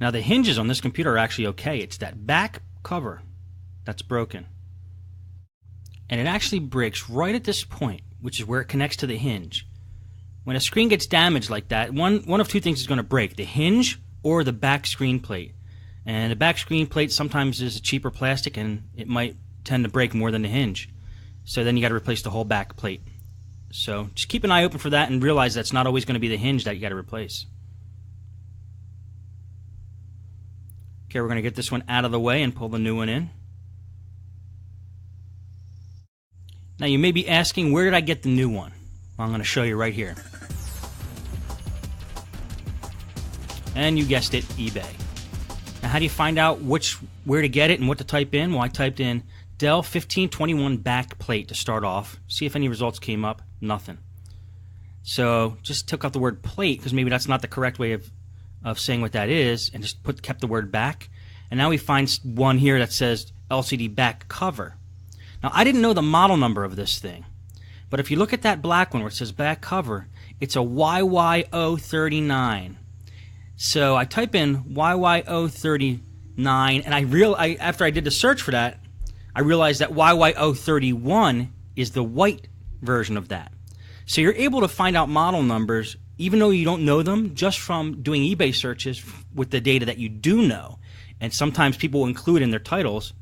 Now the hinges on this computer are actually okay. It's that back cover that's broken. And it actually breaks right at this point, which is where it connects to the hinge. When a screen gets damaged like that, one of two things is going to break: the hinge or the back screen plate. And the back screen plate sometimes is a cheaper plastic, and it might tend to break more than the hinge. So then you got to replace the whole back plate. So just keep an eye open for that and realize that's not always going to be the hinge that you got to replace. Okay, we're going to get this one out of the way and pull the new one in. Now you may be asking, where did I get the new one? Well, I'm going to show you right here. And you guessed it, eBay. Now how do you find out where to get it and what to type in? Well, I typed in Dell 1521 back plate to start off. See if any results came up. Nothing. So just took out the word plate, because maybe that's not the correct way of saying what that is, and just kept the word back. And now we find one here that says LCD back cover. Now I didn't know the model number of this thing, but if you look at that black one where it says back cover, it's a YY039. So I type in YY039, and after I did the search for that, I realized that YY031 is the white version of that. So you're able to find out model numbers even though you don't know them, just from doing eBay searches with the data that you do know. And sometimes people will include in their titles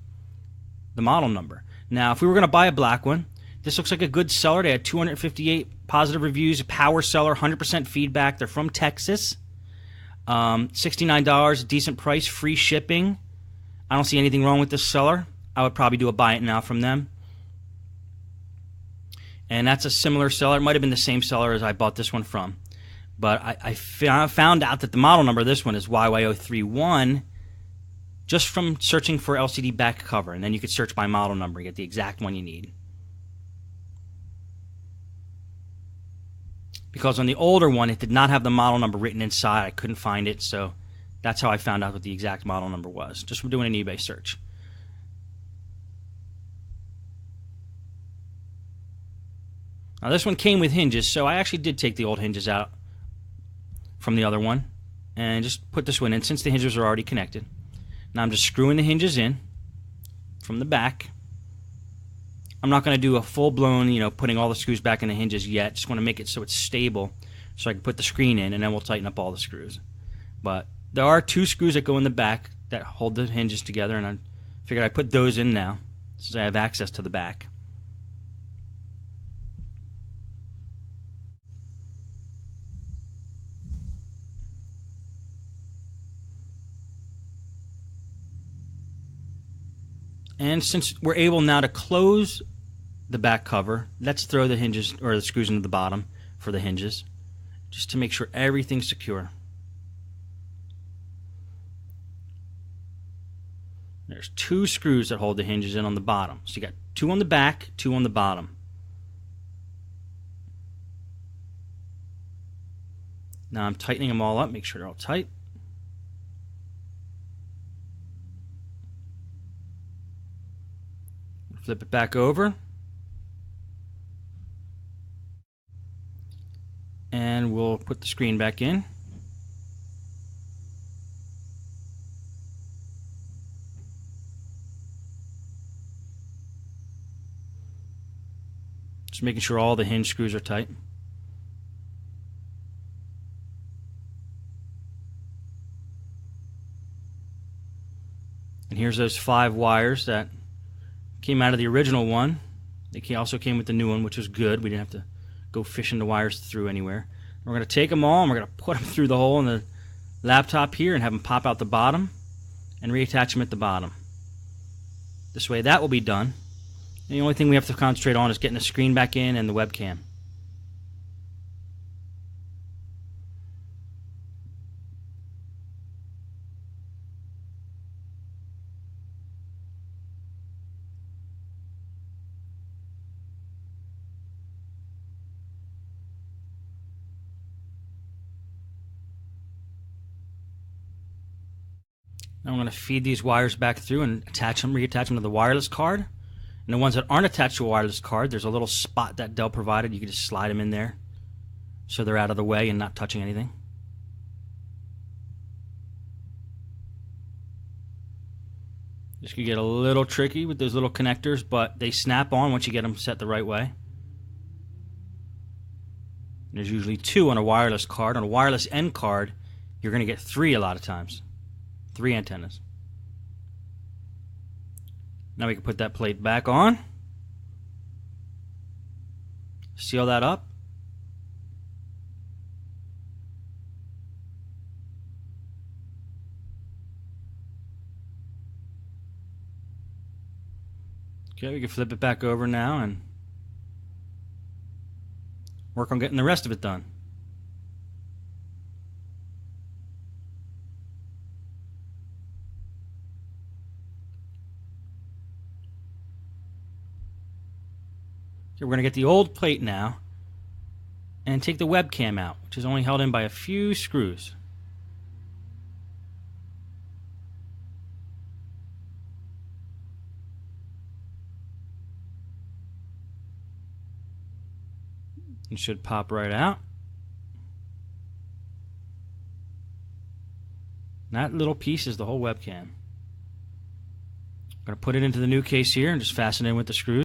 the model number. Now, if we were going to buy a black one, this looks like a good seller. They had 258 positive reviews, a power seller, 100% feedback. They're from Texas. $69, decent price, free shipping. I don't see anything wrong with this seller. I would probably do a buy it now from them. And that's a similar seller. It might have been the same seller as I bought this one from. But I found out that the model number of this one is YY031 just from searching for LCD back cover. And then you could search by model number and get the exact one you need. Because on the older one, it did not have the model number written inside. I couldn't find it, so that's how I found out what the exact model number was, just from doing an eBay search. Now this one came with hinges, so I actually did take the old hinges out from the other one and just put this one in since the hinges are already connected. Now I'm just screwing the hinges in from the back. I'm not going to do a full-blown, putting all the screws back in the hinges yet. Just want to make it so it's stable so I can put the screen in, and then we'll tighten up all the screws. But there are 2 screws that go in the back that hold the hinges together, and I figured I'd put those in now since I have access to the back. And since we're able now to close the back cover, let's throw the hinges or the screws into the bottom for the hinges, just to make sure everything's secure. There's 2 screws that hold the hinges in on the bottom. So you got 2 on the back, 2 on the bottom. Now I'm tightening them all up, make sure they're all tight. Flip it back over. And we'll put the screen back in. Just making sure all the hinge screws are tight. And here's those 5 wires that came out of the original one. They also came with the new one, which was good. We didn't have to go fishing the wires through anywhere. We're going to take them all and we're going to put them through the hole in the laptop here and have them pop out the bottom and reattach them at the bottom. This way that will be done. And the only thing we have to concentrate on is getting the screen back in and the webcam. Now I'm going to feed these wires back through and reattach them to the wireless card. And the ones that aren't attached to a wireless card, there's a little spot that Dell provided. You can just slide them in there so they're out of the way and not touching anything. This could get a little tricky with those little connectors, but they snap on once you get them set the right way. There's usually 2 on a wireless card. On a wireless end card, you're going to get 3 a lot of times. 3 antennas. Now we can put that plate back on. Seal that up. Okay, we can flip it back over now and work on getting the rest of it done. Okay, we're going to get the old plate now and take the webcam out, which is only held in by a few screws. It should pop right out. That little piece is the whole webcam. I'm going to put it into the new case here and just fasten it in with the screws.